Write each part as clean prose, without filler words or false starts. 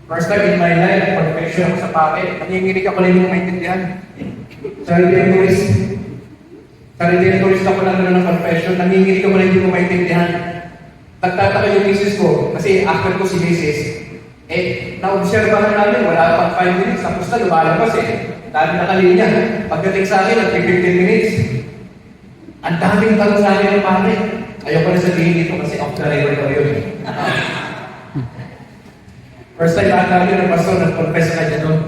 First time in my life, pag-picture ako sa pake, nanginginig ako lang yung maintindihan. Sa redentorist ako lang ng confession, nanginginig ako lang yung maintindihan. Nagtataka yung misis ko, kasi after ko si misis, na-obserbahan namin, wala pang 5 minutes, tapos na lumalabas Dami na kalinya. Pagdating sa akin, nag-15 minutes. Ang daming tanong sa akin ng pare. Ayaw ko na sabihin dito kasi off the record ko yun. First time nakakali ng pastor, nag-confess ka niya doon.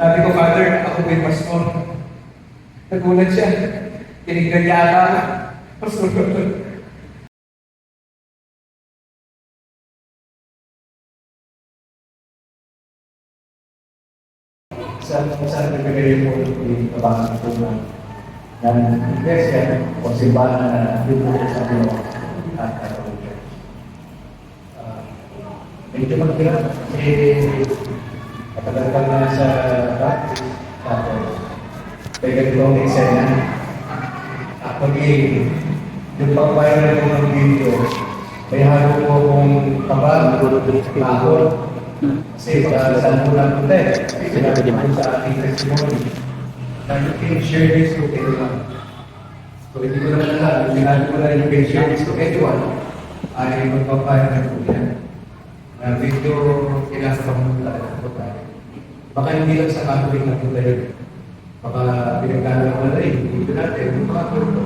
Sabi ko, Father, ako po yung pastor. Nagulat siya. Tinignan niya ata. Pastor ko. Saan nagkagaling mo yung kabangan ko ng iglesia o simbahan na dito sa Pino at medyo magkira kasi katagal ka na sa practice tapos pwede ko ang eksena pag yung pag-viral ko ng video may halo ko kung kabag kahon kasi saan mo lang punta sinabi ko sa ating testimony sabi ko share this to everyone so hindi ko naman alam sinabi ko na yung share this to everyone ay magpapayaran ko yan na video kinasa pamunta ko tayo baka hindi lang sa Catholic na punta yun baka pinagkala ko na rin dito natin yung mga turko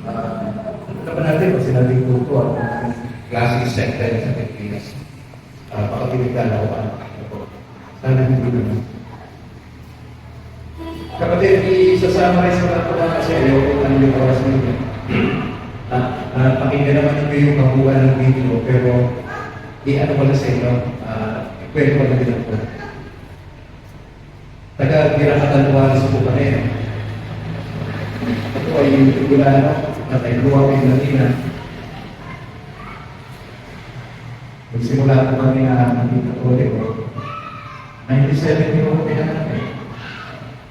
ano pa natin kasi natin turko ang klaseng sector sa Pilipinas baka pinagkala ko pa sana hindi naman kapatid isasama sa mga ko kasi ayaw ko ano yung oras nito pakinggan naman ito yung kabuuan ng video pero ano ko na sa inyo kwento ko na din ako taga-Gira-Katanduan sa Bukanen ito ay yung Tugulano at ay luwawin na nina nagsimula po kami na nakita ko ulit 97 yung ako pinanapin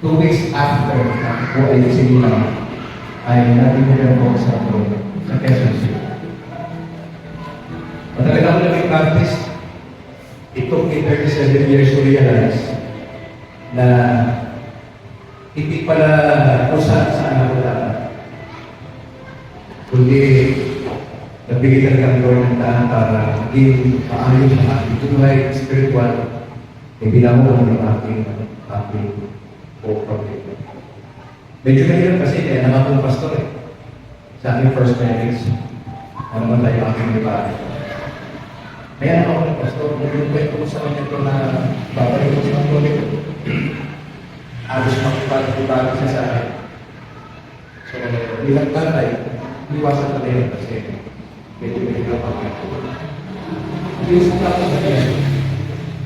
2 weeks after ako ay sinila ay natitira ko sa Quezon City. Matagal ako nag-practice. It took me 37 years to realize na hindi pala kung saan ako dapat. Kundi nabigyan talaga ang Lord ng daan para maging maayos ang ating tunay spiritual bilang mo ng ating problem. Medyo mahirap kasi kaya naman akong pastor sa aking first marriage. Ano naman tayo aking iba. Kaya ako ng pastor, yung kwento ko sa kanya ito na babalik ko sa mga halos makipag-ibalik siya sa akin. So, bilang tatay, iwasan na rin kasi medyo mahirap ako. Yung sa tapos na yan,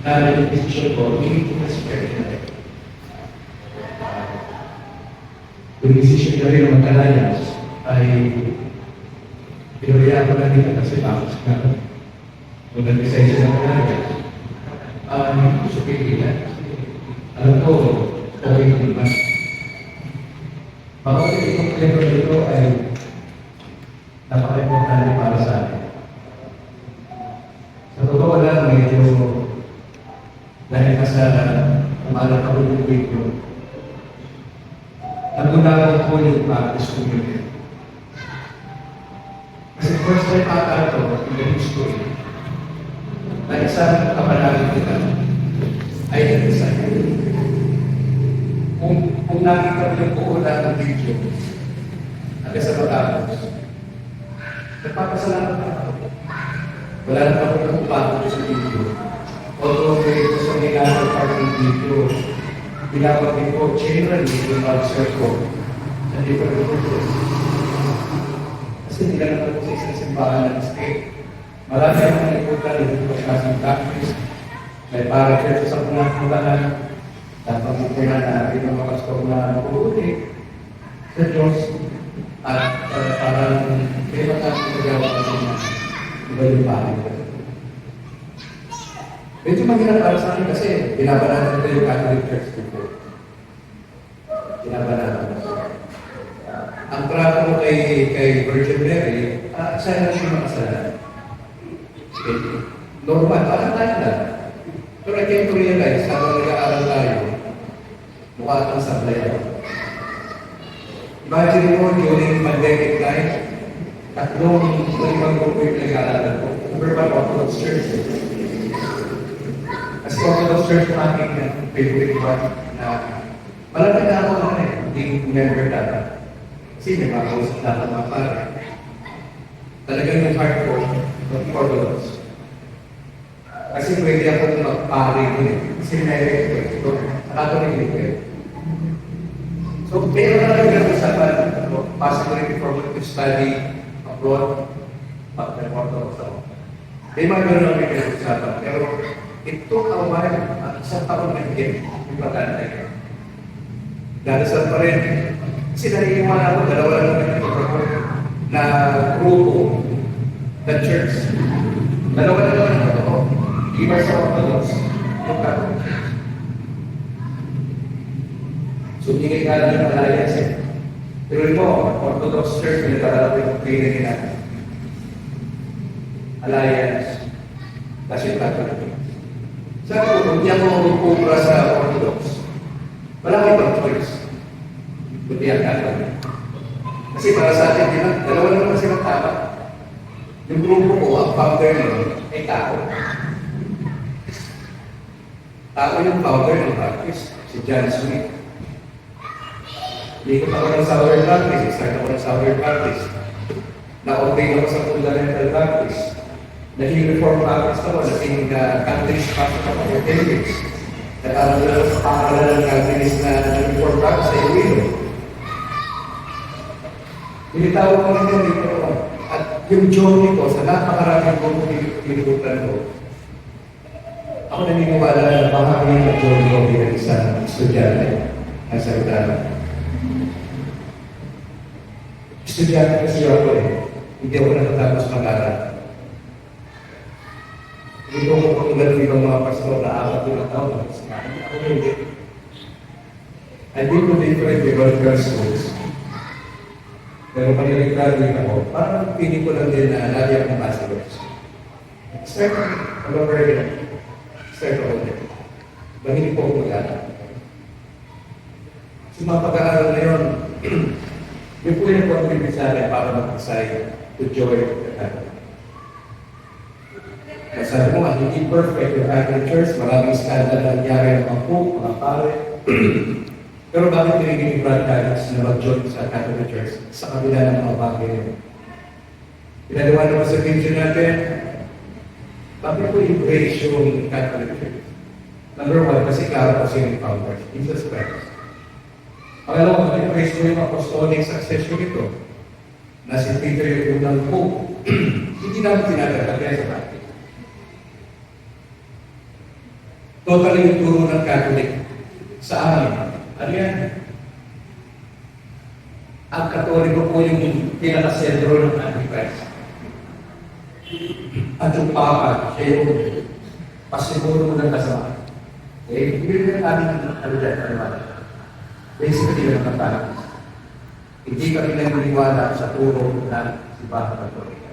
na yung decision ko, hindi ko respect na rin. Yung decision na rin ng magkalayas ay pinuriyan ko na rin kasi bakit na kung nag-decide siya ng kalayas hindi ko siya pigilan. Alam ko, okay na diba? Baka ko itong klero dito ay napaka-importante para sa akin. Sa totoo lang, medyo dahil ka sa umalat ako yung video, nagunahan ko yung practice ko yun. Kasi first time ata ito, in the history, na isang kapanagin kita ay nag-decide. Kung nakita mo yung buo lahat ng video, at sa matapos, nagpapasalamat ako. Wala na ako ng upapos sa video. Although ito sa nilalang part ng video, pinapagin ko, generally, yung answer ko sa different videos. Kasi hindi lang ako sa isang simbahan ng state. Marami akong naliputan ng klaseng practice. May paragraph sa punang-punaan. Dapat magpunan na rin ang mga pastor na nakuuli sa Diyos. At parang hindi matapos magawa kasi na iba yung bahay. Medyo mahirap para sa akin kasi binabanatan ko yung Catholic Church dito. Binabanatan ko. Ang trato mo kay Virgin Mary, sana siya makasalanan. Normal, parang tayo na. Pero I came to realize, habang nag-aaral tayo, mukha itong sablay ako. Imagine mo, during pandemic time, tatlong limang grupo yung nag-aaralan ko. Number one, Orthodox Church. Kasi Orthodox Church yung aking favorite one na malapit na ako hindi member data. Kasi may mga kausap data mga pare. Talagang yung heart ko, Orthodox. Kasi pwede ako magpari din eh. Kasi may ito. Nakatuloy ko eh. So, meron na lang yung usapan. Possibility for me to study abroad. Orthodox ako. May mga gano'n lang yung usapan. Pero, it took a while. Isang taon na higit yung pag-antay ko. Dadasal pa rin. Kasi naniniwala ko, dalawa lang naman ito na grupo, the church. Dalawa lang naman ito. Iba sa Orthodox, yung Catholic Church. So, hindi nga lang yung alliance eh. Pero ito, Orthodox Church, pinagkakalap yung training natin. Alliance, kasi yung Catholic Church. Sabi ko, kung hindi ako magpupura sa Orthodox, wala ko ibang choice. Kundi ang Catholic. Kasi para sa atin, dalawa lang naman silang tama. Yung grupo ko, ang founder nyo, ay tao. Tao yung founder ng practice, si John Smith. Likot ako ng Southern Baptist, start ako ng Southern Baptist. Na-obey ako sa Fundamental Baptist. Naging Reformed Baptist ako, naging Calvinist Pastor ako ng Calvinist. Nag-aral na sa pangalanan ng Calvinist na Reformed Baptist sa Iloilo. Binitawag ko rin yung dito. At yung journey ko, sa napakaraming kong piniputan ko, ako naniniwala na bahagi ng journey ko bilang isang estudyante ng salita. Estudyante kasi ako eh. Hindi ako natatapos mag-aral. Hindi ko katulad ng ibang mga pastor na apat na taon. Ako hindi. I've been to different theological schools. Pero pag nag-graduate ako, parang piling ko lang din na lagi akong bachelor's. Start ako din. Bahili po ako mag-aral. Sa mga pag-aaral na yun, yung po yung contribute sa akin para mag-decide to join the Catholic. Sabi mo nga, hindi perfect yung Catholic Church, maraming skandal na nangyari ng mga pope, mga pare. Pero bakit pinigil ni Brad Calix na mag-join sa Catholic Church sa kabila ng mga bagay nito? Pinagawa naman sa video natin, bakit ko embrace yung Catholic Church? Number one, kasi kara ko siya yung founder, Jesus Christ. Pangalawa, embrace ko yung apostolic succession ito. Na si Peter yung unang pope. Hindi namin tinatagad kaya sa bakit. Totally yung turo ng Catholic sa amin. Ano yan? Ang Katoliko po yung pinakasentro ng Antichrist. At yung Papa, siya yung pasiguro ng kasama. Eh, hindi rin natin ano dyan, basically yun ang Catholic. Hindi kami naniniwala sa turo ng si Papa Katoliko.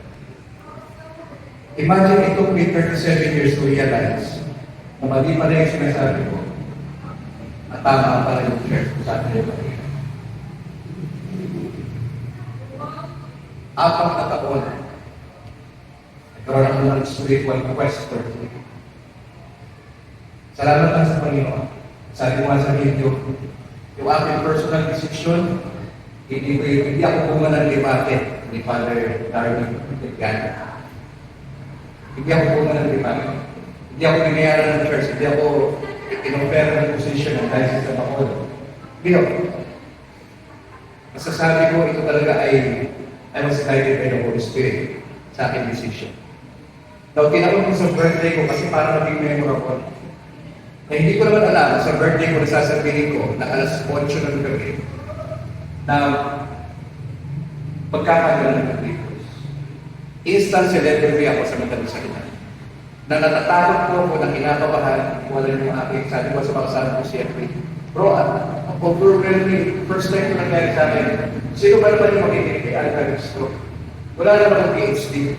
Imagine it took me 37 years to realize na mali pa rin yung sinasabi ko at tama pa rin yung church kung saan nila pa rin. 4 na taon, nagkaroon ako ng spiritual quest for me. Salamat lang sa Panginoon. Sabi ko nga sa video, yung aking personal decision, hindi ako pumanan ni Market, ni Father Darwin Gana. Hindi ako pumanan ni Market. Hindi ako binayaran ng church, hindi ako in-offer ng position ng diocese ng Bacolod. Hindi ako. Masasabi ko, ito talaga ay I was guided by the Holy Spirit sa aking decision. Now, tinawag ko sa birthday ko kasi parang naging memorable. Na hindi ko naman alam, sa birthday ko nasasabihin ko na alas 8 ng gabi na magkakagal ng gabi. Instant celebrity ako sa madaling salita. Na natatakot ko ako na kinakabahan, wala yung aking sabi ko sa pakasama ko siyempre. Bro, overwhelming, first time ko nangyari sa akin, sino ba naman yung magiging kay Alcalisto? Wala naman ang PhD.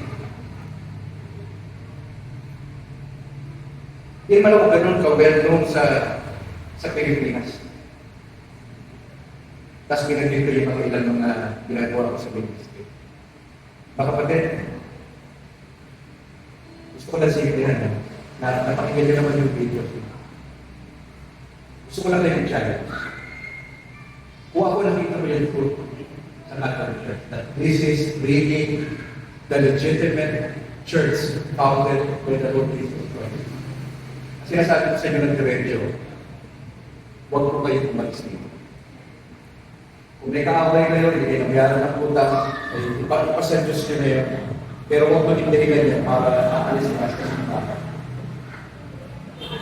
Hindi man ako ganun ka-well-known sa Pilipinas. Tapos binagay ko yung mga ilang mga ginagawa ko sa ministry. Mga kapatid, gusto ko lang sige yan, na napakinggan nyo naman yung video. Gusto ko lang yung challenge. Kung ako nakita mo yung fruit sa Catholic Church, that this is really the legitimate church founded by the Lord Jesus Christ. Sinasabi ko sa inyo ng diretso, huwag po kayong umalis dito. Kung may kaaway kayo, hindi nabiyaran ng utang, ay ipasa Diyos nyo na yun. Pero huwag magindahilan niya para aalis ang askas ng baka.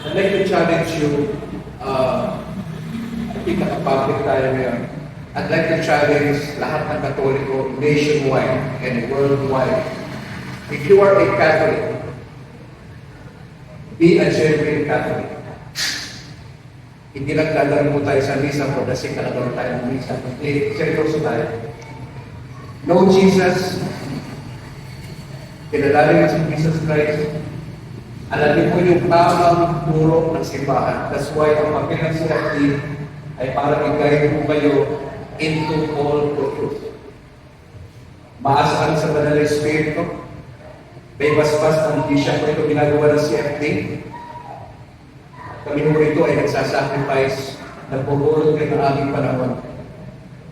I'd like to challenge you, I think nakapublic tayo ngayon. I'd like to challenge lahat ng Katoliko nationwide and worldwide. If you are a Catholic, be a genuine Catholic. Hindi naglalaro mo tayo sa misa for the sake na naglalaro tayo ng misa. Hindi, seryoso tayo. Know Jesus. Kinalala niyo si Jesus Christ. Alamin mo yung tamang turo ng simbahan. That's why ang papel ng CFD ay para i-guide mo kayo into all truth. Maasahan sa Banal na Espiritu. May basbas ng hindi siya po ito ginagawa ng CFD. Kami mo ito ay nagsasacrifice, nagpupulot kayo ng aming panahon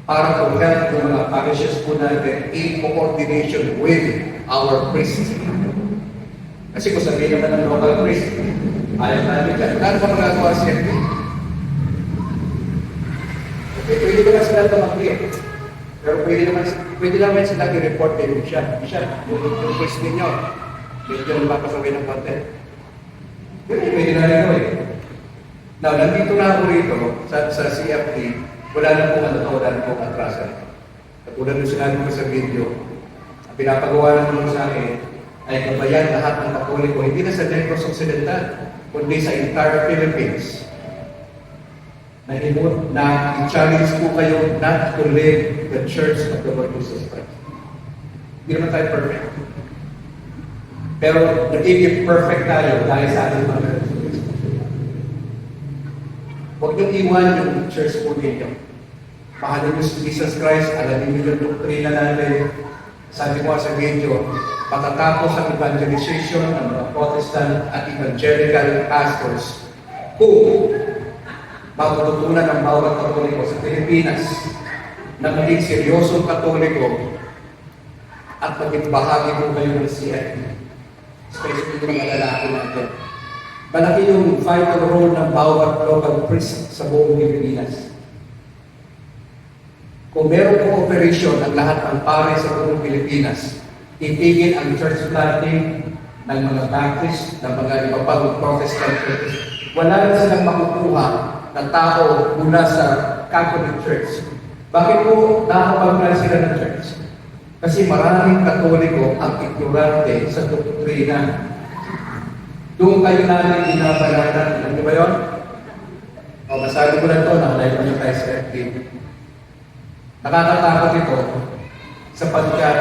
para to help yung mga parishes po natin in coordination with our priests. Kasi kung sabihin naman ng local priest, ayaw namin dyan. Ano ba magagawa siya? Okay, pwede ba na sila mag-clear? Pero pwede naman sila i-report kayo siya. Yung priest ninyo, medyo magpapasaway ng content. Pwede na rin gawin. Now, nandito na ako rito sa CFD, wala na pong atrasan. Katulad ng sinabi ko sa video, ang pinapagawa naman sa akin ay kabayan lahat ng Katoliko, hindi na sa Negros Occidental, kundi sa entire Philippines. Na i-challenge po kayo not to live the Church of the Lord Jesus Christ. Hindi naman tayo perfect. Pero nagiging perfect tayo dahil sa ating mga Lord. Huwag niyong iwan yung church po ninyo. Mahalin niyo si Jesus Christ, alamin niyo yung doktrina natin. Sabi ko sa video, patatapos ang evangelization ng mga Protestant at evangelical pastors kung matututunan ng bawat Katoliko sa Pilipinas na maging seryosong Katoliko at maging bahagi mo kayo ng CFD. Especially yung mga lalaki natin. Malaki yung vital role ng bawat local priest sa buong Pilipinas. Kung merong cooperation ng lahat ng pare sa buong Pilipinas, itigil ang church planting ng mga Baptist, ng mga iba pang Protestant churches. Wala na silang makukuha na tao mula sa Catholic Church. Bakit po nakapag-plan sila ng church? Kasi maraming Katoliko ang ignorante sa doktrina. Doon kayo namin binabalatan. Alam niyo ba yun? O, masabi ko lang ito, nakalay ko yung tayo sa FB. Nakakatakot ito sapagkat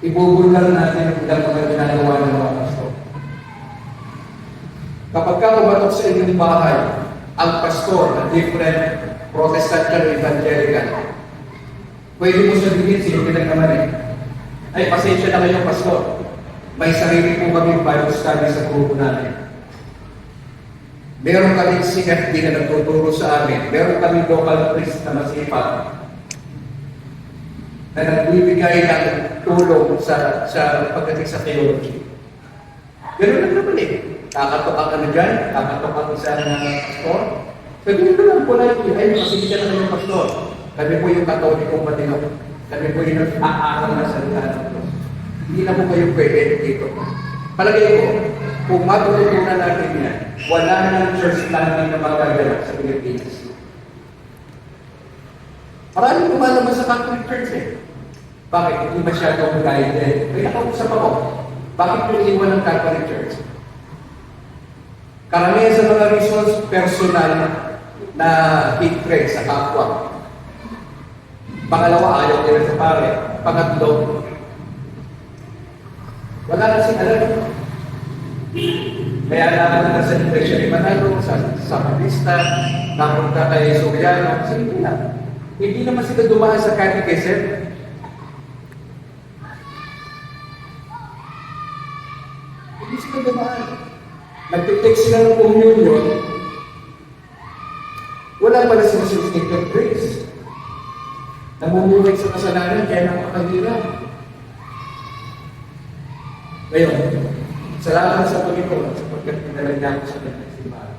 ibubulgan natin ang ilang mga ginagawa ng mga pastor. Kapag ka umatok sa inyong bahay, ang pastor na different Protestant o evangelical, pwede mo sabihin, sino pinagnaman eh. Ay, pasensya na kayo, pastor. May sarili po kami Bible study sa grupo natin. Meron kami CFD na nagtuturo sa amin. Meron kami local priest na masipag na nagbibigay ng tulong sa pagdating sa theology. Ganun lang naman eh. Kakatok ang ano dyan, kakatok ang isa ng pastor. Sabihin ko lang po na yun, ay, pasensya na kayong pastor. Kami po yung Katolikong matino. Kami po yung nag-aaral na salita ng Diyos. Hindi na po kayo pwede dito. Palagay ko, kung matututunan natin yan, wala nang church planting na magaganap sa Pilipinas. Maraming lumalaman sa Catholic Church eh. Bakit? Hindi masyadong guided. Kaya nakausap ako, bakit yung iwan ng Catholic Church? Karamihan sa mga reasons personal na hatred sa kapwa. Pangalawa, ayaw nila sa pare. Pangatlo, wala na alam. Kaya napunta sa Iglesia ni Manalo, sa Batista, napunta kay Soriano, sige lang. Hindi naman sila dumaan sa catechism. Hindi sila dumaan. Nagtitake sila ng communion, wala pala silang certificate of grace. Namumuhay sa kasalanan, kaya napakahirap. Ngayon, salamat sa Panginoon sapagkat pinala niya ako sa kanyang simbahan.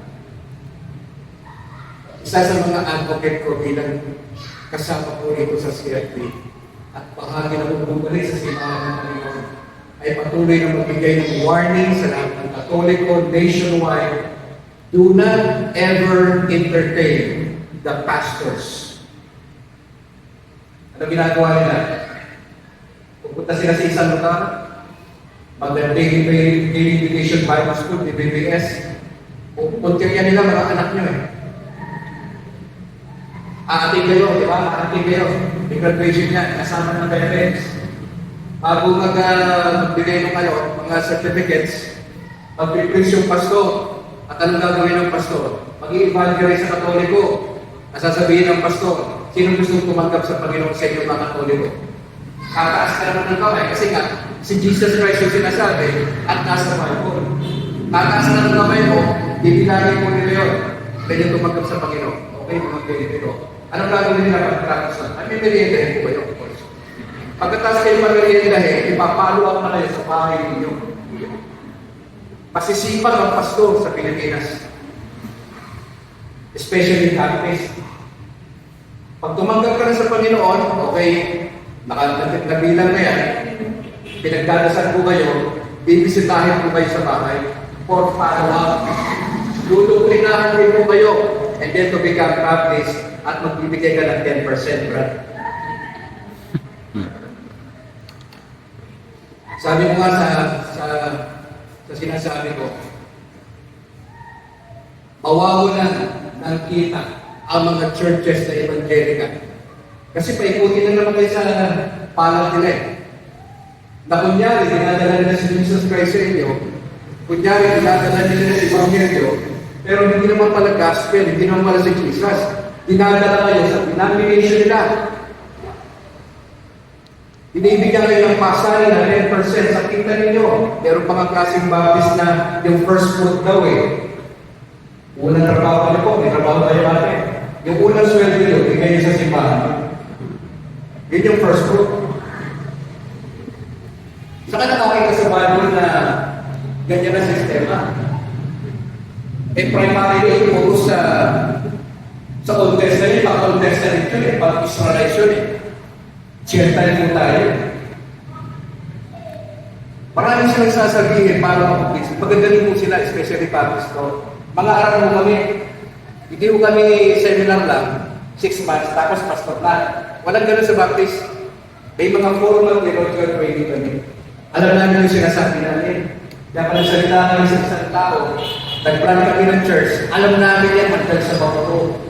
Isa sa mga advocate ko bilang kasama ko ito sa CFP at bahagi na bumalik sa simbahan ng Panginoon ay patuloy na magbigay ng warning sa lahat ng Katoliko nationwide. Do not ever entertain the pastors. Ano ginagawa nila? Pupunta sila sa isang lugar, mag-daily education Bible School, DBBS, pupunta nila mga anak nyo eh. Aating kayo, di ba? Aating kayo. May graduation niya, kasama ng parents. Bago magbigay nyo kayo, mga certificates, mag-preach yung pastor. At anong gagawin ng pastor? Mag-i-evangelize sa Katoliko. Nasasabihin ng pastor, sino gusto tumanggap sa Panginoon sa inyo mga Katoliko? Kataas ka naman ng kamay kasi nga, si Jesus Christ yung sinasabi at nasa Bible. Kataas ka ng kamay mo, bibilangin mo nila yun. Pwede tumanggap sa Panginoon. Okay, tumanggap nito. Anong gagawin nila pag-practice na? May meriendahin po kayo, of course. Pagkatapos kayo mag-meriendahin, ipapalo up na kayo sa bahay ninyo. Pasisipag ang pastor sa Pilipinas. Especially Catholics. Pag tumanggap ka na sa Panginoon, okay, nabilang na yan, pinagdadasal po kayo, bibisitahin po kayo sa bahay for follow-up. Luluklinahan rin po kayo and then to become Catholics at magbibigay ka ng 10%, right? Sabi ko nga sa sinasabi ko, mawawalan ng kita ang mga churches na evangelical. Kasi paikutin na naman kayo sa palang nila eh. Na kunyari, dinadala nila si Jesus Christ sa inyo, kunyari, dinadala nila si Evangelio, pero hindi naman pala gospel, hindi naman pala si Jesus. Dinadala kayo sa denomination nila. Binibigyan kayo ng pasarin na 10% sa kita ninyo. Meron pa nga klaseng baptist na yung first fruit daw eh. Unang trabaho niyo po, may trabaho tayo natin. Yung unang sweldo niyo, bigay niyo sa simbahan. Yun yung first fruit. Saka nakakita sa Bible na ganyan na sistema. Eh primarily, puro sa Old Testament, pag-Old Testament yun eh, pag-Israelites yun eh. Gentile po tayo. Maraming silang sasabihin para makapagpis. Magagaling po sila, especially Baptist ko. Mga araw mo kami. Hindi mo kami seminar lang, 6 months, tapos pastor na. Walang ganun sa Baptist. May mga formal theological training kami. Alam namin yung sinasabi namin. Kaya pala salita kami sa isang tao, nag-plan kami ng church, alam namin yan, magdal sa babato.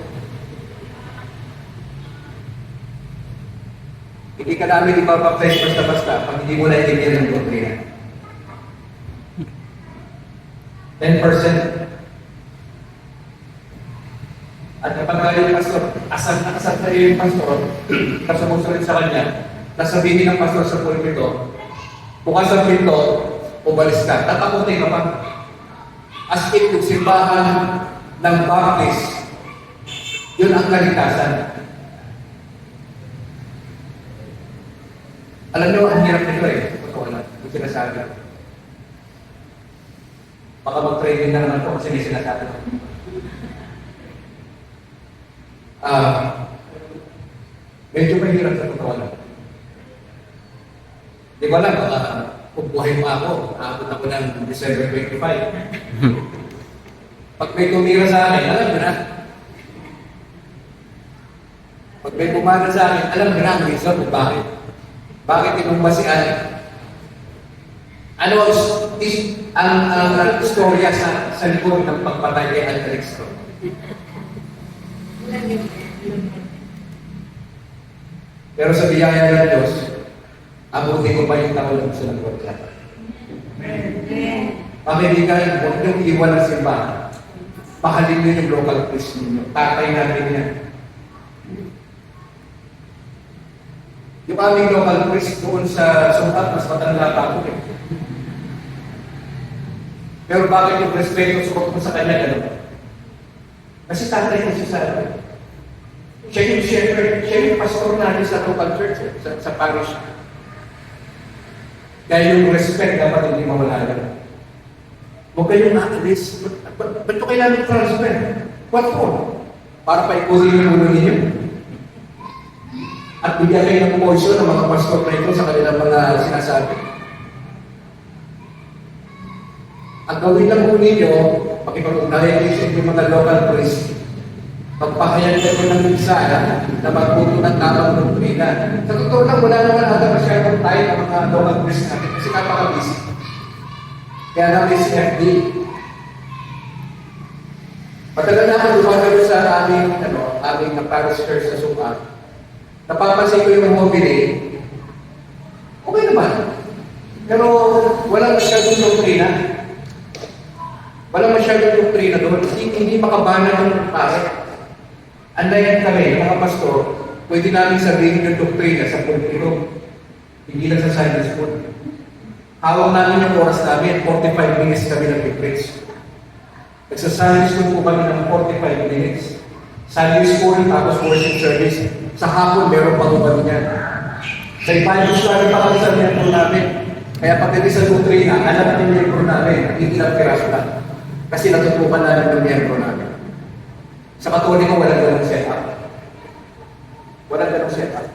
Hindi ka namin ibabaptize basta-basta pag hindi mo naiintindihan ng doktrina. 10%. At kapag tayo yung pastor, asal na tayo yung pastor, tapos sumusunod sa kanya, nasabihin ng pastor sa pulpito, bukas ang pinto, umalis ka. Tatakutin ka pa. As if yung simbahan ng Baptist, yun ang kaligtasan. Alam nyo, ang hirap nito eh. Totoo lang. Yung sinasabi. Baka mag-training na naman ko kasi may sinasabi ko. Medyo mahirap sa totoo lang. Di ba lang, kung buhay pa ako, naabot ako ng December 25. Pag may tumira sa akin, alam mo na. Pag may kumana sa akin, alam mo na ang reason kung bakit. Bakit inumbasian? Ano ang istorya sa likod ng pagpatay kay Anticristo? Pero sa biyaya ng Diyos, abutin ko pa yung taon ng gusto ng Lord. Mga kaibigan, huwag niyong iwan ng simbahan. Mahalin niyo yung local priest ninyo. Tatay natin yan. Yung aming local priest doon sa Sukat, mas matanda pa ako eh. Pero bakit yung respeto suot mo sa kanya gano'n? Kasi tatay ko siya sa akin. Siya yung shepherd, siya yung pastor natin sa local church, sa parish. Kaya yung respect dapat hindi mawala yan. Huwag kayong nakalis. Ba't ko kailangan transfer? What for? Para paikurin yung ulo ninyo. At bigyan kayo ng portion ng mga pastor na ito sa kanilang mga sinasabi. Ang gawin lang po ninyo, makipag-ugnayan kayo sa inyong mga local priest, pagpahayag kayo ng minsala na magputo ng tamang doktrina. Sa totoo lang, wala naman ata masyadong tayo ng mga local priest natin kasi napaka-busy. Kaya namin si FD. Matagal na ako lumagalo sa aming parish church sa Sukat. Napapansin ko yung mobile, okay naman. Pero walang masyadong doktrina. Walang masyadong doktrina doon. Hindi makabana ng pare. Andayan kami, mga pastor, pwede namin sabihin yung doktrina sa pulpito. Hindi lang sa Sunday school. Hawak namin yung oras namin, 45 minutes kami nag-preach. Nagsa-Sunday school po kami ng 45 minutes. Sunday school, tapos worship service. Sa hapon, meron pa kami niyan. Sa Bible study pa kami sa miyembro namin. Kaya pagdating sa doktrina, alam natin yung miyembro namin, hindi lang piraso lang. Kasi natutukan namin ng miyembro namin. Sa Katoliko, walang ganong setup. Walang ganong setup.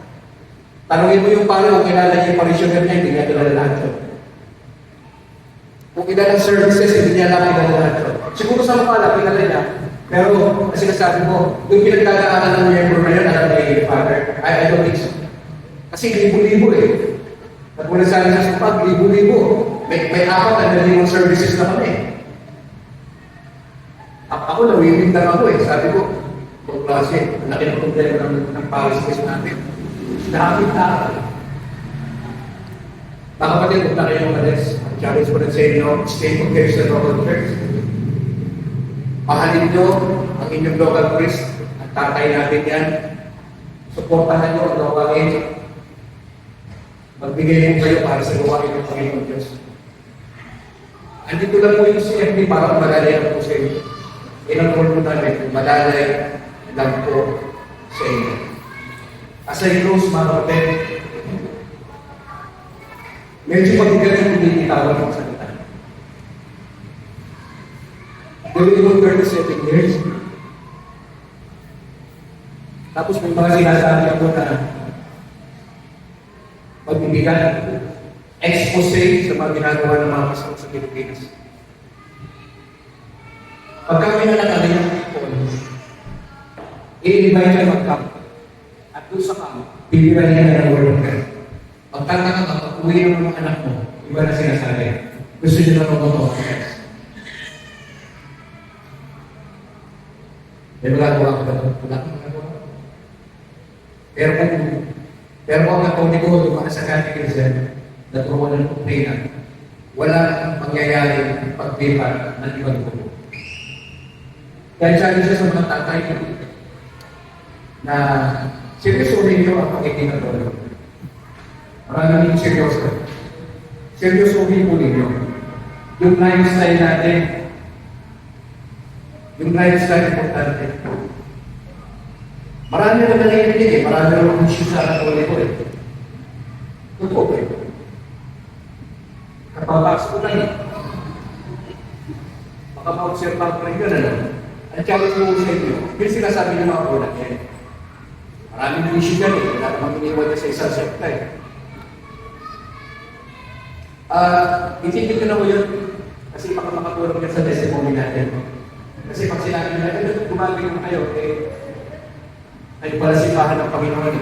Tanungin mo yung pala kung kilala niya yung parishioner niya, hindi niya kilala lahat yun. Kung kilala ng services, hindi niya lang kilala lahat yun. Siguro sa pala, kilala niya. Pero, kasi nasabi mo, yung pinagdadaanan ng miyembro na yun, alam niya yung Father. I don't think so. Kasi libo-libo eh. At kung nasabi sa Supat, libo-libo. May 4,000 services na kami. Ako, nawibintang ako eh. Sabi ko, kung klase, laki ng problema ng power space natin. Nakapit na ako. Baka pati, kung na kayo umalis, ang challenge ko rin sa inyo, stay focused sa local church. Mahalin nyo ang inyong local priest, ang tatay natin yan. Suportahan nyo ang gawain. Magbigay mo kayo para sa gawain ng Panginoon Diyos. Andito lang po yung CFD para malalay ang po sa inyo. Ilang role po namin, malalay lang po sa inyo. As I close, mga kapatid, medyo mabigat yung pinitawag ng salita. Gawin ko 37 years. Tapos may mga sinasabi ako na magbibigay expose sa mga ginagawa ng mga pastor sa Pilipinas. Pagka may nalagay ng people, i-invite kayo mag-camp. At doon sa camp, bibigyan niya ng word of God. Pagkataka ka, pag-uwi ng mga anak mo, iba na sinasabi. Gusto niyo na mag-auto. May magagawa ko ba ito? Wala kang magagawa. Pero kung ang Tony ko, dumaan sa catechism, naturuan ng doktrina, wala mangyayari pagbipan ng ibang grupo. Kaya sabi siya sa mga tatay na seryosohin niyo ang pakikinig ng Lord. Maraming seryoso. Seryosohin po ninyo. Yung lifestyle natin, yung lifestyle importante. Marami na nangyayari eh. Marami na mga issue sa Katoliko eh. Totoo eh. Kapag-box ko lang eh. Baka ma-observe pa rin yun, ano? Ang challenge mo sa inyo, yung sinasabi ng mga product yan. Marami na issue yan eh. Wala namang iniwan niya sa isang sekta eh. Isipin ko na ko yun. Kasi baka makatulong yan sa testimony natin. Kasi pag sinabi nila, gumagawin mo kayo, ay pala simbahan ng Panginoon.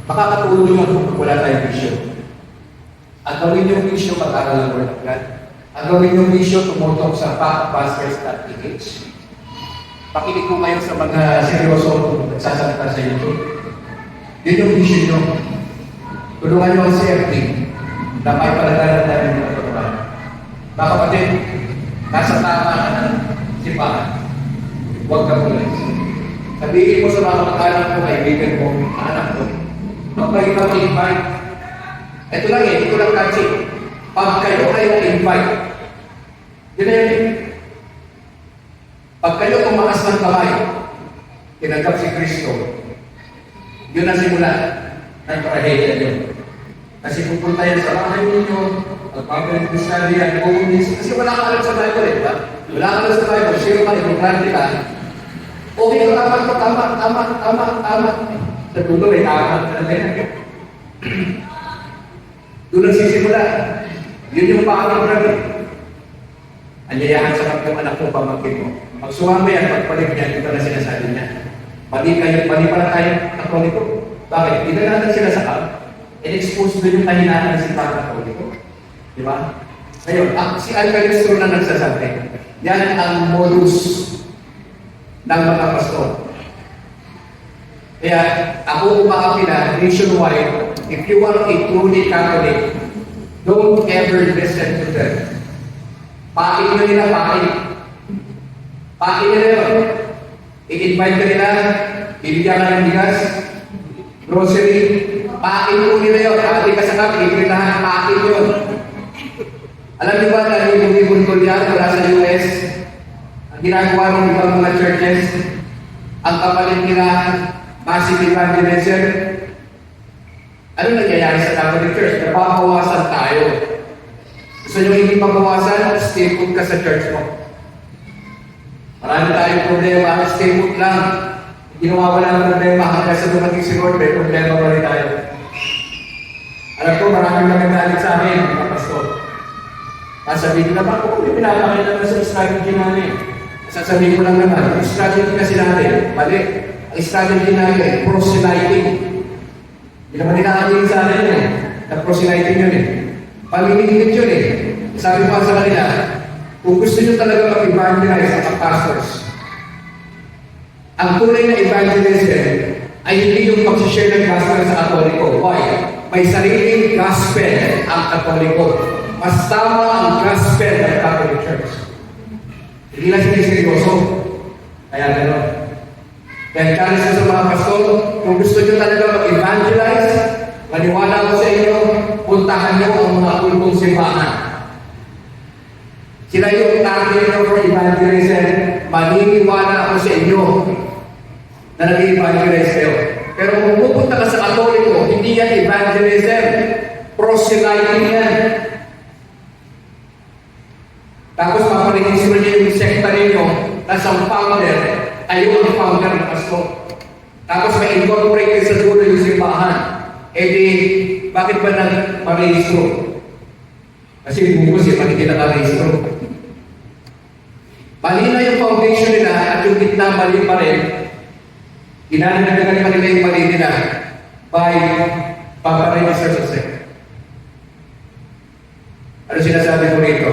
Makakatulong yun kung wala tayong issue. Ang gawin yung issue, mag-aral ng Word of God. Ang gawin yung issue, tumutok sa pastors.ph. Pakinig ko kayo sa mga seryoso nagsasalita sa YouTube. Yun yung issue nyo. Tulungan nyo ang CFD na may palagalan tayo ng pagkakuhan. Mga kapatid, nasa tama ka ng simbahan. Huwag ka pulis. Sabihin mo sa mga kamag-anak mo, kaibigan mo, anak mo, magpahit ka mag-invite. Ito lang ito lang kasi. Pag kayo ay na-invite, yun na yun eh. Pag kayo kumakas ng kamay, tinanggap si Kristo, yun na simula ng trahedya yun. Kasi pupunta yan sa bahay ninyo, magpapalik ko siya riyan, kasi wala ka alam sa Bible eh, ba? Wala ka alam sa Bible, sino ka, importante ka. Okay, tama. Sa dulo may tama. Doon nagsisimula. Yun yung pangalang grabe. Anyayahan sa kapag anak mo, pamangkin mo. Magsuwama yan, pagpalig niya, ito na sinasabi niya. Pati pala tayo Katoliko. Bakit? Dinalatan sila sa camp. In-expose doon yung kahinaan ng simbahan Katoliko. Di ba? Ngayon, si Alcalistro na nagsasabi, yan ang modus ng mga pastor. Kaya ako umaapi na nationwide, if you are a truly Catholic, don't ever listen to them. Pain nyo nila, pain. Pain nila yun. I-invite ka nila, ibigyan ka ng bigas, grocery, pain mo nila yun. Hati ka sa kapi, ibrinahan, pain yun. Alam niyo ba na libong-libong yan wala sa US? Ang ginagawa ng ibang mga churches, ang kapalit nila, massive evangelism. Ano nangyayari sa Catholic Church? Napapawasan tayo. Gusto nyo hindi mabawasan? Stay put ka sa church mo. Marami tayong problema, stay put lang. Hindi nawawala ng problema hanggang sa dumating si Lord, may problema pa rin tayo. Alam ko, maraming nagagalit sa amin, mga pastor. Sasabihin ko naman, may pinapakita naman sa strategy namin. Sasabihin ko lang naman, yung strategy kasi natin, mali. Ang strategy natin, proselyting. Hindi naman nilakatingin sa atin yun. Nag-proselyting yun eh. Pamimigit yun eh. Sabi ko sa kanila, kung gusto nyo talaga mag-evangelize ang pastors, ang tunay na evangelism ay hindi yung pag-share ng gospel sa Katoliko. Why? May sariling gospel ang Katoliko. Mas tama ang gospel ng Catholic Church. Hindi lang siniseryoso. Kaya gano'n. Kaya challenge ko sa mga pastor, kung gusto nyo talaga mag-evangelize, maniwala ko sa inyo, puntahan nyo ang mga kultong simbahan. Sila yung target nyo for evangelism, maniniwala ako sa inyo na nag-evangelize kayo. Pero kung pupunta ka sa Katoliko, hindi yan evangelism, proselyting yan. Tapos maparegister niyo yung sekta ninyo na sa founder, kayo ang founder ng pastor. Tapos may incorporate sa dulo yung simbahan. E di, bakit ba nag-parehistro? Kasi bukos eh, pati naka-rehistro. Mali na yung foundation nila at yung gitna mali pa rin. Ginanagagan pa nila yung mali nila by pag-register sa sekta. Ano sinasabi ko rito?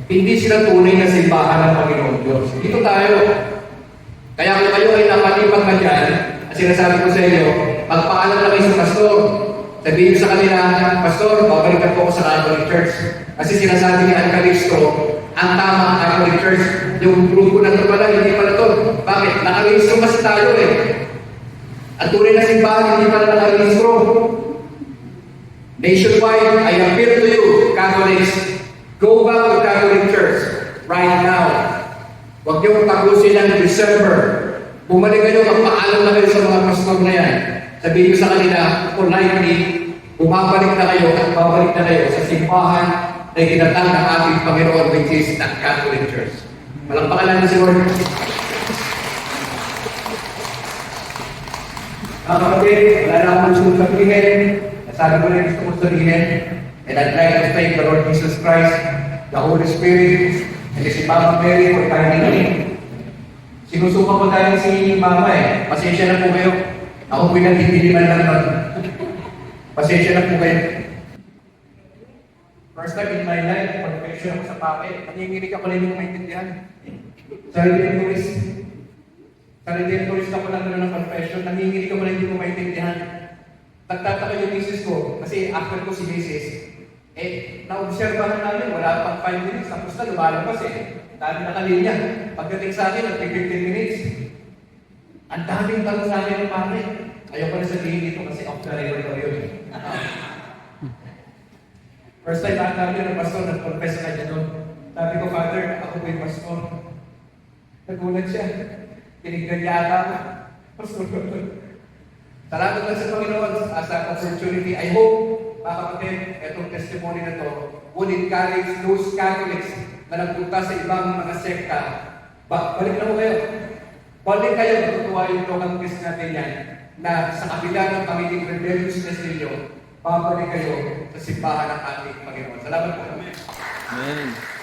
Hindi sila tunay na simbahan ng Panginoon Diyos. Dito tayo. Kaya kung kayo ay napalipag na dyan, at sinasabi ko sa inyo, magpaalam na kayo sa pastor. Sabihin sa kanila, Pastor, babalikan po ako sa Catholic Church. Kasi sinasabi ni Alcalistro, ang tama ang Catholic Church, yung grupo na ito pala, hindi pala ito. Bakit? Nakalistro kasi tayo eh. Ang tunay na simbahan, hindi pala nakalistro. Nationwide, I appeal to you, Catholics, go back to Catholic Church right now. Huwag niyong tapusin ng December. Bumalik kayo, magpaalam na kayo sa mga pastor na yan. Sabihin ko sa kanila, politely, bumabalik na kayo at babalik na kayo sa simbahan na itinatang ng ating Panginoon, which is the Catholic Church. Malampakan lang si Lord. Mga kapatid, wala na akong gusto sabihin. Nasabi ko na gusto kong sabihin. And I'd like to thank the Lord Jesus Christ, the Holy Spirit, and si Mama Mary for finding me. Sinusuka ko dahil si Mama eh. Pasensya na po kayo. Ako pinag-ibiliman lang nun. Pasensya na po kayo. First time in my life, pag-perfection ako sa pake, nanginginig ako na yung maintindihan. Sa Redentorist ako lang ng confession, nanginginig ako na hindi ko maintindihan. Nagtataka yung misis ko, kasi after ko si misis, Na-obserbahan namin, wala pang 5 minutes, tapos na lumalabas Dami na kalinya. Pagdating sa akin, nag-15 minutes. Ang daming tanong sa akin ng pare. Ayaw ko na sabihin dito kasi off the record yun. First time natin ng pastor, nag-confess na kanya doon. Sabi ko, Father, ako po yung pastor. Nagulat siya. Tinignan niya ata ako. Pastor. Salamat lang sa Panginoon as an opportunity. I hope, mga kapatid, itong testimony na to would encourage those Catholics na nagpunta sa ibang mga sekta. Balik na mo kayo. Balik kayo, matutuwa yung local case natin yan, na sa kabila ng pagiging rebelliousness ninyo, babalik kayo sa simbahan ng ating Panginoon. Salamat po. Amen.